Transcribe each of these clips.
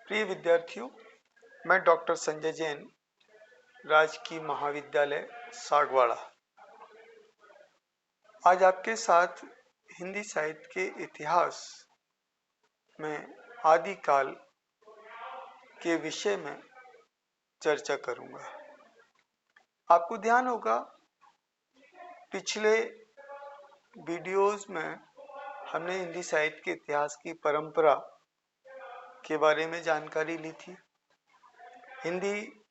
प्रिय विद्यार्थियों, मैं डॉक्टर संजय जैन, राजकीय महाविद्यालय सागवाड़ा, आज आपके साथ हिंदी साहित्य के इतिहास में आदिकाल के विषय में चर्चा करूंगा। आपको ध्यान होगा, पिछले वीडियोस में हमने हिंदी साहित्य के इतिहास की परंपरा के बारे में जानकारी ली थी। हिंदी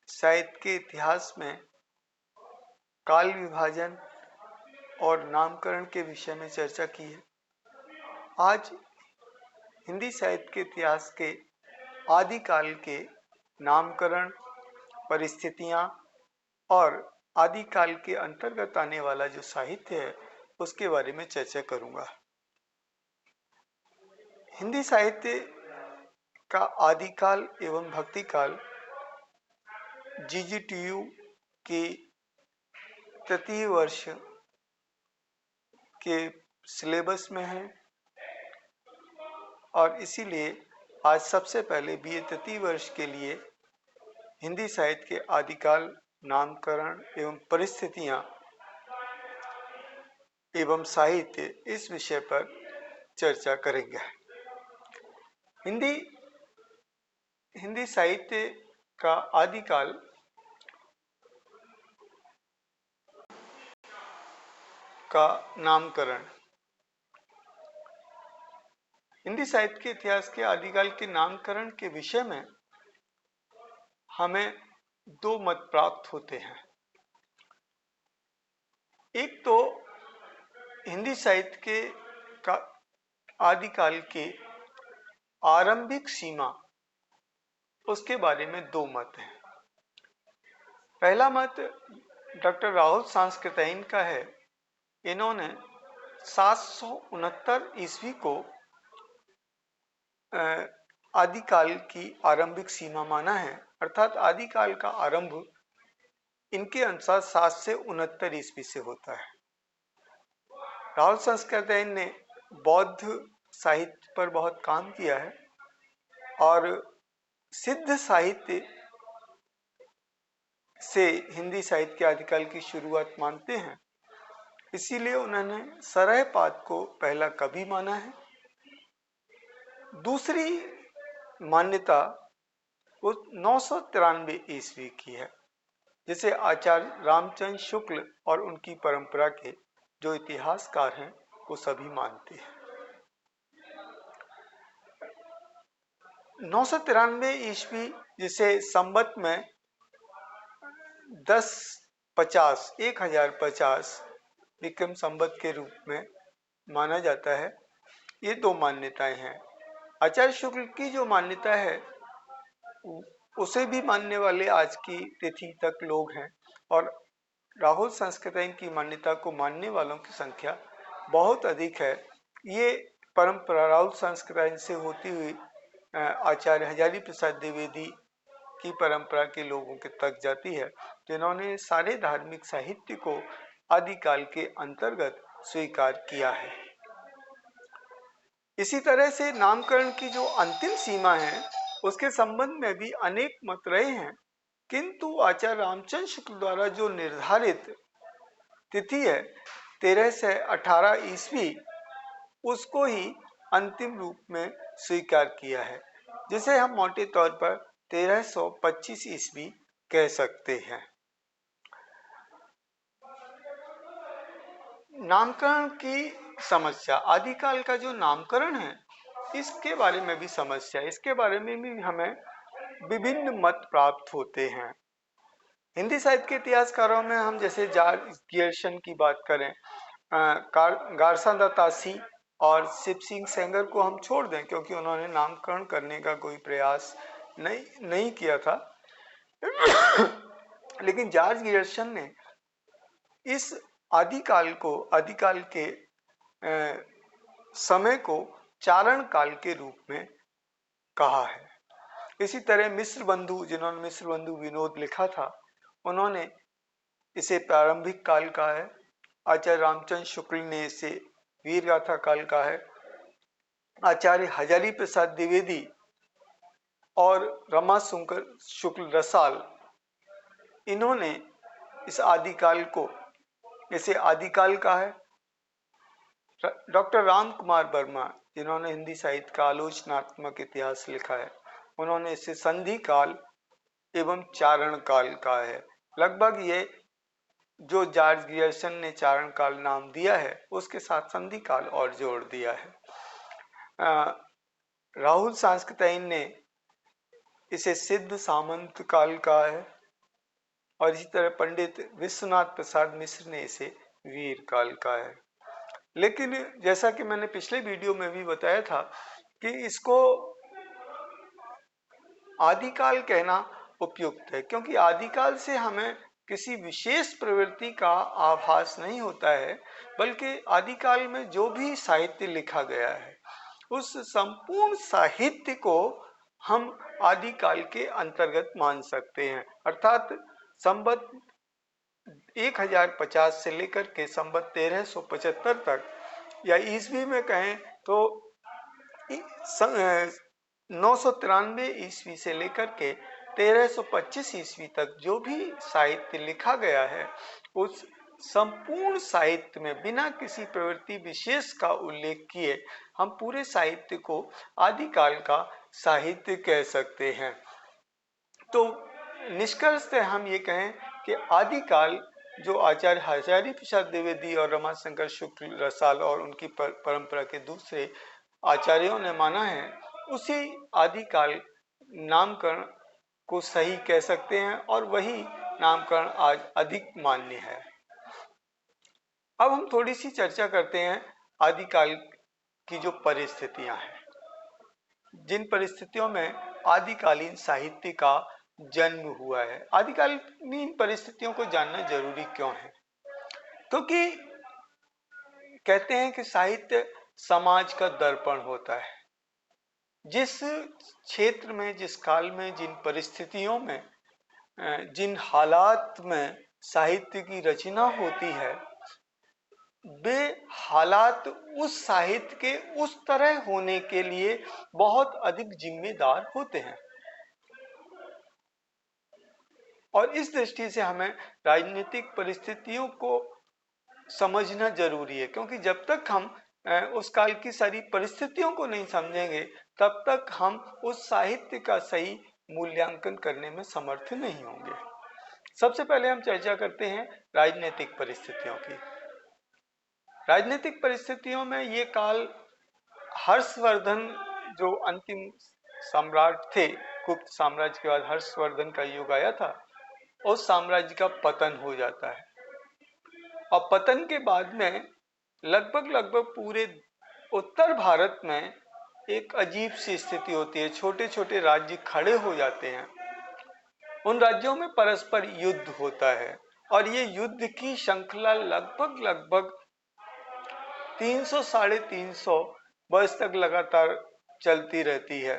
साहित्य के इतिहास में काल विभाजन और नामकरण के विषय में चर्चा की है। आज हिंदी साहित्य के इतिहास के आदिकाल के नामकरण, परिस्थितियां और आदिकाल के अंतर्गत आने वाला जो साहित्य है उसके बारे में चर्चा करूंगा। हिंदी साहित्य का आदिकाल एवं भक्तिकाल GGTU के तृतीय वर्ष के सिलेबस में है और इसीलिए आज सबसे पहले BA तृतीय वर्ष के लिए हिंदी साहित्य के आदिकाल, नामकरण एवं परिस्थितियां एवं साहित्य इस विषय पर चर्चा करेंगे। हिंदी साहित्य का आदिकाल का नामकरण। हिंदी साहित्य के इतिहास के आदिकाल के नामकरण के विषय में हमें दो मत प्राप्त होते हैं। एक तो हिंदी साहित्य के का आदिकाल के आरंभिक सीमा, उसके बारे में दो मत हैं। पहला मत डॉक्टर राहुल सांस्कृतिक का है। इन्होंने 769 ईस्वी को आदिकाल की आरंभिक सीमा माना है, अर्थात आदिकाल का आरंभ इनके अनुसार 7 से 69 ईस्वी से होता है। राहुल सांस्कृतिक ने बौद्ध साहित्य पर बहुत काम किया है और सिद्ध साहित्य से हिंदी साहित्य के आदिकाल की शुरुआत मानते हैं। इसीलिए उन्होंने सरायपाद को पहला कवि माना है। दूसरी मान्यता वो 993 ईस्वी की है, जिसे आचार्य रामचंद्र शुक्ल और उनकी परंपरा के जो इतिहासकार हैं वो सभी मानते हैं। 993 ईस्वी जिसे संवत में 1050 विक्रम संवत के रूप में माना जाता है। ये दो मान्यताएं हैं। आचार्य शुक्ल की जो मान्यता है उसे भी मानने वाले आज की तिथि तक लोग हैं और राहुल सांस्कृतिक की मान्यता को मानने वालों की संख्या बहुत अधिक है। ये परंपरा राहुल सांस्कृतिक से होती हुई आचार्य हजारी प्रसाद द्विवेदी की परंपरा के लोगों के तक जाती है, जिन्होंने सारे धार्मिक साहित्य को आदिकाल के अंतर्गत स्वीकार किया है। इसी तरह से नामकरण की जो अंतिम सीमा है उसके संबंध में भी अनेक मत रहे हैं, किंतु आचार्य रामचंद्र शुक्ल द्वारा जो निर्धारित तिथि है 13 से 18 ईस्वी, उसको ही अंतिम रूप में स्वीकार किया है, जिसे हम मोटे तौर पर 1325 ईस्वी कह सकते हैं। नामकरण की समस्या, आदिकाल का जो नामकरण है इसके बारे में भी समस्या, इसके बारे में भी हमें विभिन्न मत प्राप्त होते हैं। हिंदी साहित्य के इतिहासकारों में हम जैसे जॉर्ज गियर्सन की बात करें, गारसा दत्तासी और शिव सिंह सेंगर को हम छोड़ दें क्योंकि उन्होंने नामकरण करने का कोई प्रयास नहीं किया था। लेकिन जॉर्ज गियर्सन ने इस आदिकाल के समय को चारण काल के रूप में कहा है। इसी तरह मिस्र बंधु, जिन्होंने मिस्र बंधु विनोद लिखा था, उन्होंने इसे प्रारंभिक काल कहा है। आचार्य रामचंद्र शुक्ल ने इसे वीर गाथा काल कहा है। आचार्य हजारी प्रसाद द्विवेदी और रमाशंकर शुक्ल रसाल, इन्होंने इस आदिकाल को, इसे आदिकाल कहा है। डॉक्टर राम कुमार वर्मा, जिन्होंने हिंदी साहित्य का आलोचनात्मक इतिहास लिखा है, उन्होंने इसे संधि काल एवं चारण काल कहा है। लगभग ये जो जॉर्ज गियर्सन ने चारण काल नाम दिया है, उसके साथ संधि काल और जोड़ दिया है। राहुल सांस्कृतिक ने इसे सिद्ध सामंत काल कहा है और इसी तरह पंडित विश्वनाथ प्रसाद मिश्र ने इसे वीर काल कहा है। लेकिन जैसा कि मैंने पिछले वीडियो में भी बताया था कि इसको आदिकाल कहना उपयुक्त है, क्योंकि आदिकाल से हमें किसी विशेष प्रवृत्ति का आभास नहीं होता है, बल्कि आदिकाल में जो भी साहित्य लिखा गया है उस संपूर्ण साहित्य को हम आदिकाल के अंतर्गत मान सकते हैं। अर्थात संवत 1050 से लेकर के संवत 1375 तक, या ईस्वी में कहें तो 993 ईस्वी से लेकर के 1325 ईस्वी तक जो भी साहित्य लिखा गया है, उस संपूर्ण साहित्य में बिना किसी प्रवृत्ति विशेष का उल्लेख किए हम पूरे साहित्य को आदिकाल का साहित्य कह सकते हैं। तो निष्कर्ष से हम ये कहें कि आदिकाल जो आचार्य हजारी प्रसाद द्विवेदी और रमाशंकर शुक्ल रसाल और उनकी परंपरा के दूसरे आचार्यों ने माना है, उसी आदिकाल नामकरण को सही कह सकते हैं और वही नामकरण आज अधिक मान्य है। अब हम थोड़ी सी चर्चा करते हैं आदिकाल की जो परिस्थितियां हैं, जिन परिस्थितियों में आदिकालीन साहित्य का जन्म हुआ है। आदिकालीन परिस्थितियों को जानना जरूरी क्यों है? क्योंकि कहते हैं कि साहित्य समाज का दर्पण होता है। जिस क्षेत्र में, जिस काल में, जिन परिस्थितियों में, जिन हालात में साहित्य की रचना होती है, वे हालात उस साहित्य के उस तरह होने के लिए बहुत अधिक जिम्मेदार होते हैं। और इस दृष्टि से हमें राजनीतिक परिस्थितियों को समझना जरूरी है, क्योंकि जब तक हम उस काल की सारी परिस्थितियों को नहीं समझेंगे, तब तक हम उस साहित्य का सही मूल्यांकन करने में समर्थ नहीं होंगे। सबसे पहले हम चर्चा करते हैं राजनीतिक परिस्थितियों की। राजनीतिक परिस्थितियों में ये काल हर्षवर्धन जो अंतिम सम्राट थे, गुप्त साम्राज्य के बाद हर्षवर्धन का युग आया था, उस साम्राज्य का पतन हो जाता है। और पतन के बाद में लगभग पूरे उत्तर भारत में एक अजीब सी स्थिति होती है। छोटे छोटे राज्य खड़े हो जाते हैं, उन राज्यों में परस्पर युद्ध होता है और ये युद्ध की श्रृंखला लगभग 300 साढ़े 300 वर्ष तक लगातार चलती रहती है।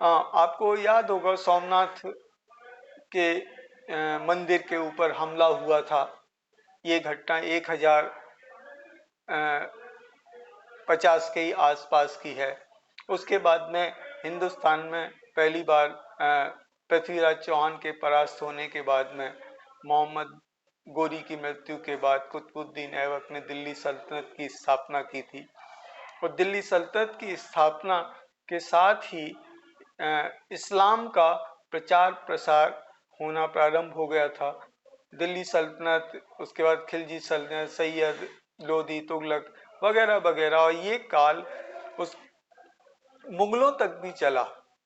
आपको याद होगा सोमनाथ के मंदिर के ऊपर हमला हुआ था। ये घटना 1050 के आसपास की है। उसके बाद में हिंदुस्तान में पहली बार पृथ्वीराज चौहान के परास्त होने के बाद में मोहम्मद गोरी की मृत्यु के बाद कुतुबुद्दीन ऐबक ने दिल्ली सल्तनत की स्थापना की थी। और दिल्ली सल्तनत की स्थापना के साथ ही इस्लाम का प्रचार प्रसार होना प्रारंभ हो गया था। दिल्ली सल्तनत, उसके बाद खिलजी सल्तनत, सैयद, लोदी, तुगलक वगैरह वगैरह, और ये काल उस मुगलों तक भी चला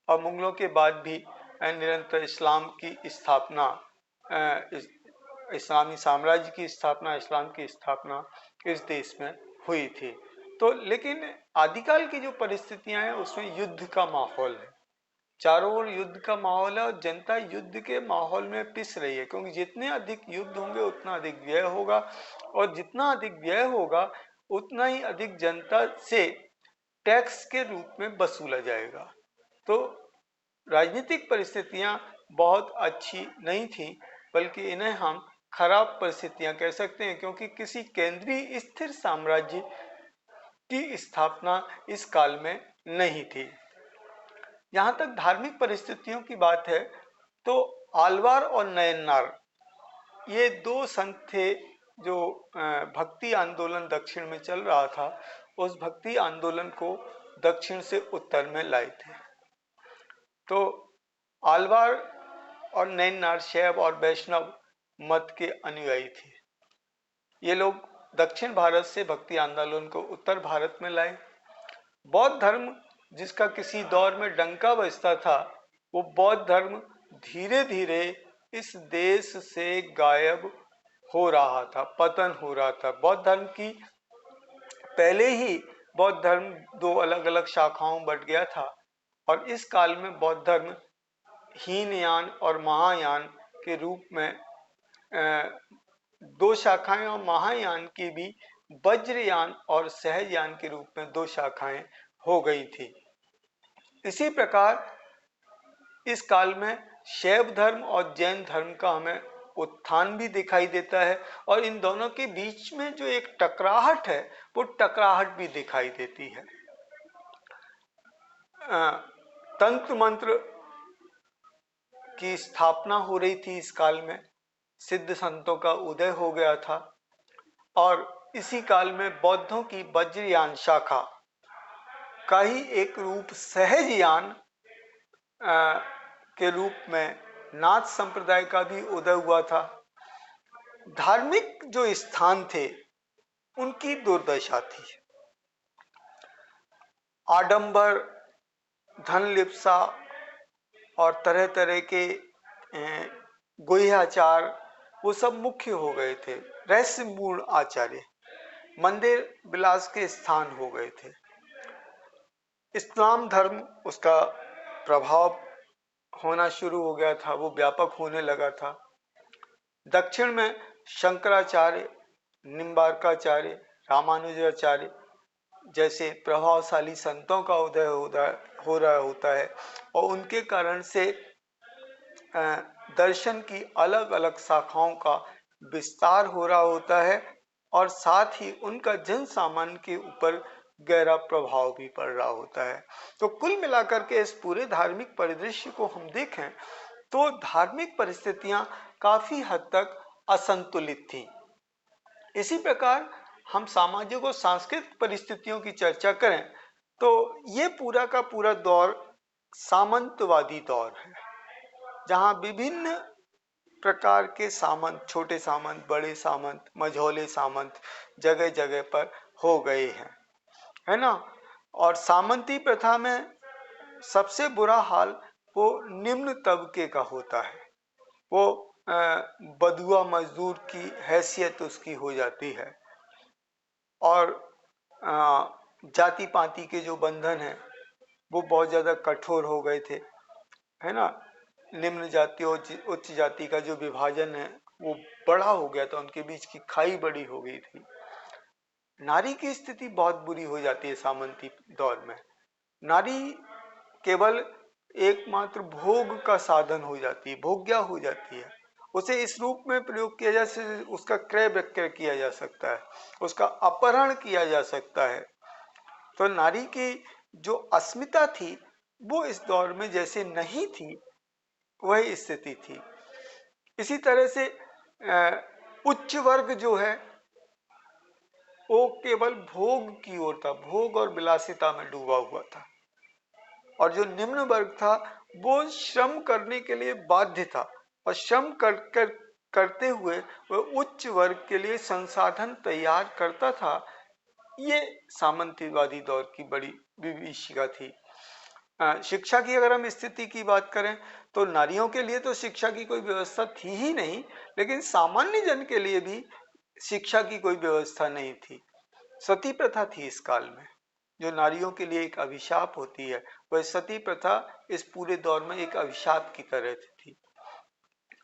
और मुगलों के बाद भी निरंतर इस्लाम की स्थापना, इस्लामी साम्राज्य की स्थापना, इस्लाम की स्थापना इस देश में हुई थी। तो लेकिन आदिकाल की जो परिस्थितियां हैं उसमें युद्ध का माहौल है, चारों ओर युद्ध का माहौल है और जनता युद्ध के माहौल में पिस रही है, क्योंकि जितने अधिक युद्ध होंगे उतना अधिक व्यय होगा और जितना अधिक व्यय होगा उतना ही अधिक जनता से टैक्स के रूप में वसूला जाएगा। तो राजनीतिक परिस्थितियां बहुत अच्छी नहीं थी, बल्कि इन्हें हम खराब परिस्थितियां कह सकते हैं, क्योंकि किसी केंद्रीय स्थिर साम्राज्य की स्थापना इस काल में नहीं थी। जहाँ तक धार्मिक परिस्थितियों की बात है तो आलवार और नयनार ये दो संत थे जो भक्ति आंदोलन दक्षिण में चल रहा था, उस भक्ति आंदोलन को दक्षिण से उत्तर में लाए थे। तो आलवार और नयनार शैव और वैष्णव मत के अनुयायी थे। ये लोग दक्षिण भारत से भक्ति आंदोलन को उत्तर भारत में लाए। बौद्ध धर्म जिसका किसी दौर में डंका बजता था, वो बौद्ध धर्म धीरे धीरे इस देश से गायब हो रहा था, पतन हो रहा था। बौद्ध धर्म की पहले ही बौद्ध धर्म दो अलग अलग शाखाओं में बट गया था और इस काल में बौद्ध धर्म हीनयान और महायान के रूप में दो शाखाएं और महायान की भी वज्रयान और सहजयान के रूप में दो शाखाएं हो गई थी। इसी प्रकार इस काल में शैव धर्म और जैन धर्म का हमें उत्थान भी दिखाई देता है और इन दोनों के बीच में जो एक टकराहट है वो टकराहट भी दिखाई देती है। तंत्र मंत्र की स्थापना हो रही थी इस काल में, सिद्ध संतों का उदय हो गया था और इसी काल में बौद्धों की वज्रयान शाखा का ही एक रूप सहजयान के रूप में नाथ संप्रदाय का भी उदय हुआ था। धार्मिक जो स्थान थे उनकी दुर्दशा थी। आडंबर, धन लिप्सा और तरह तरह के गुह्याचार वो सब मुख्य हो गए थे। रहस्यपूर्ण आचार्य, मंदिर विलास के स्थान हो गए थे। इस्लाम धर्म उसका प्रभाव होना शुरू हो गया था, वो व्यापक होने लगा था। दक्षिण में शंकराचार्य, निम्बार्काचार्य, रामानुजाचार्य जैसे प्रभावशाली संतों का उदय हो रहा होता है और उनके कारण से दर्शन की अलग अलग शाखाओं का विस्तार हो रहा होता है और साथ ही उनका जन सामान्य के ऊपर गहरा प्रभाव भी पड़ रहा होता है। तो कुल मिलाकर के इस पूरे धार्मिक परिदृश्य को हम देखें तो धार्मिक परिस्थितियां काफी हद तक असंतुलित थी। इसी प्रकार हम सामाजिक और सांस्कृतिक परिस्थितियों की चर्चा करें तो ये पूरा का पूरा दौर सामंतवादी दौर है, जहां विभिन्न प्रकार के सामंत, छोटे सामंत, बड़े सामंत, मझौले सामंत जगह जगह पर हो गए हैं, है ना। और सामंती प्रथा में सबसे बुरा हाल वो निम्न तबके का होता है। वो बदुआ मजदूर की हैसियत उसकी हो जाती है और जाति पाति के जो बंधन है वो बहुत ज्यादा कठोर हो गए थे, है ना। निम्न जाति और उच्च जाति का जो विभाजन है वो बड़ा हो गया था, उनके बीच की खाई बड़ी हो गई थी। नारी की स्थिति बहुत बुरी हो जाती है सामंती दौर में। नारी केवल एकमात्र भोग का साधन हो जाती है, भोग्या हो जाती है। उसे इस रूप में प्रयोग किया जा सकता है, उसका क्रय विक्रय किया जा सकता है, उसका अपहरण किया जा सकता है। तो नारी की जो अस्मिता थी वो इस दौर में जैसे नहीं थी वही स्थिति थी। इसी तरह से उच्च वर्ग जो है वो केवल भोग की ओर था, भोग और विलासिता में डूबा हुआ था और जो निम्न वर्ग था वो श्रम करने के लिए बाध्य था और श्रम करते हुए वह उच्च वर्ग के लिए संसाधन तैयार करता था। ये सामंतवादी दौर की बड़ी विभीषिका थी। शिक्षा की अगर हम स्थिति की बात करें तो नारियों के लिए तो शिक्षा की कोई व्यवस्था थी ही नहीं, लेकिन सामान्य जन के लिए भी शिक्षा की कोई व्यवस्था नहीं थी। सती प्रथा थी इस काल में, जो नारियों के लिए एक अभिशाप होती है, वह सती प्रथा इस पूरे दौर में एक अभिशाप की तरह थी।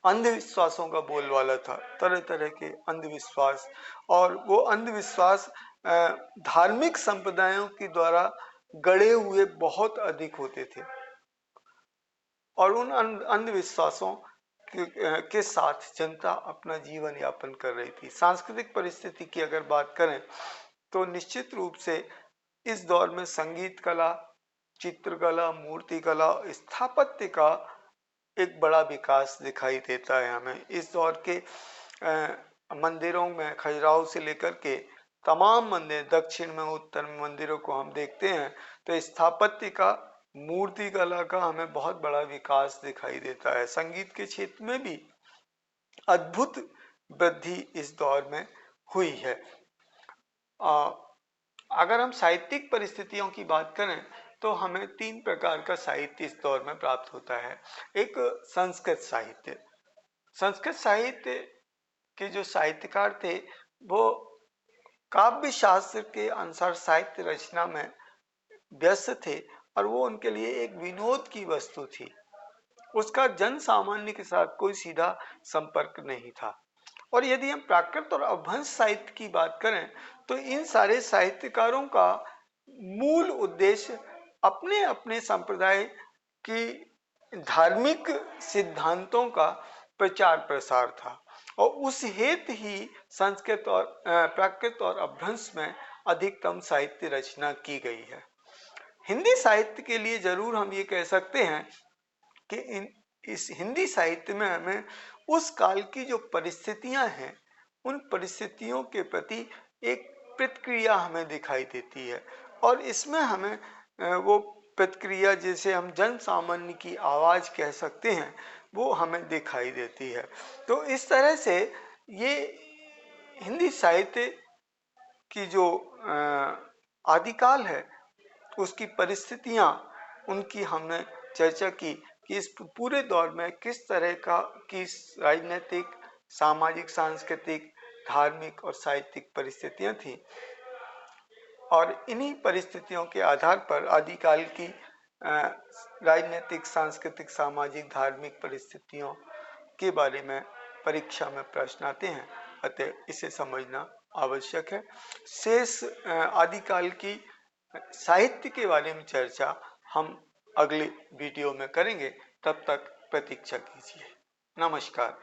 अंधविश्वासों का बोलबाला था, तरह तरह के अंधविश्वास, और वो अंधविश्वास धार्मिक संप्रदायों के द्वारा गढ़े हुए बहुत अधिक होते थे और उन अंधविश्वासों के साथ जनता अपना जीवन यापन कर रही थी। सांस्कृतिक परिस्थिति की अगर बात करें तो निश्चित रूप से इस दौर में संगीत कला, चित्रकला, मूर्तिकला, स्थापत्य का एक बड़ा विकास दिखाई देता है हमें। इस दौर के मंदिरों में खजुराहो से लेकर के तमाम मंदिर, दक्षिण में उत्तर में मंदिरों को हम देखते हैं तो स्थापत्य का, मूर्ति कला का हमें बहुत बड़ा विकास दिखाई देता है। संगीत के क्षेत्र में भी अद्भुत वृद्धि इस दौर में हुई है। अगर हम साहित्यिक परिस्थितियों की बात करें तो हमें 3 प्रकार का साहित्य इस दौर में प्राप्त होता है। एक संस्कृत साहित्य। संस्कृत साहित्य के जो साहित्यकार थे वो काव्य शास्त्र के अनुसार साहित्य रचना में व्यस्त थे और वो उनके लिए एक विनोद की वस्तु थी। उसका जन सामान्य के साथ कोई सीधा संपर्क नहीं था। और यदि हम प्राकृत और अपभ्रंश साहित्य की बात करें तो इन सारे साहित्यकारों का मूल उद्देश्य अपने अपने संप्रदाय की धार्मिक सिद्धांतों का प्रचार प्रसार था और उस हेतु ही संस्कृत और प्राकृत और अपभ्रंश में अधिकतम साहित्य रचना की गई है। हिंदी साहित्य के लिए जरूर हम ये कह सकते हैं कि इस हिंदी साहित्य में हमें उस काल की जो परिस्थितियां हैं उन परिस्थितियों के प्रति एक प्रतिक्रिया हमें दिखाई देती है और इसमें हमें वो प्रतिक्रिया, जिसे हम जन सामान्य की आवाज कह सकते हैं, वो हमें दिखाई देती है। तो इस तरह से ये हिंदी साहित्य की जो आदिकाल है उसकी परिस्थितियां, उनकी हमने चर्चा की कि इस पूरे दौर में किस तरह की राजनीतिक, सामाजिक, सांस्कृतिक, धार्मिक और साहित्यिक परिस्थितियां थी और इन्हीं परिस्थितियों के आधार पर आदिकाल की राजनीतिक, सांस्कृतिक, सामाजिक, धार्मिक परिस्थितियों के बारे में परीक्षा में प्रश्न आते हैं, अतः इसे समझना आवश्यक है। शेष आदिकाल की साहित्य के बारे में चर्चा हम अगले वीडियो में करेंगे। तब तक प्रतीक्षा कीजिए। नमस्कार।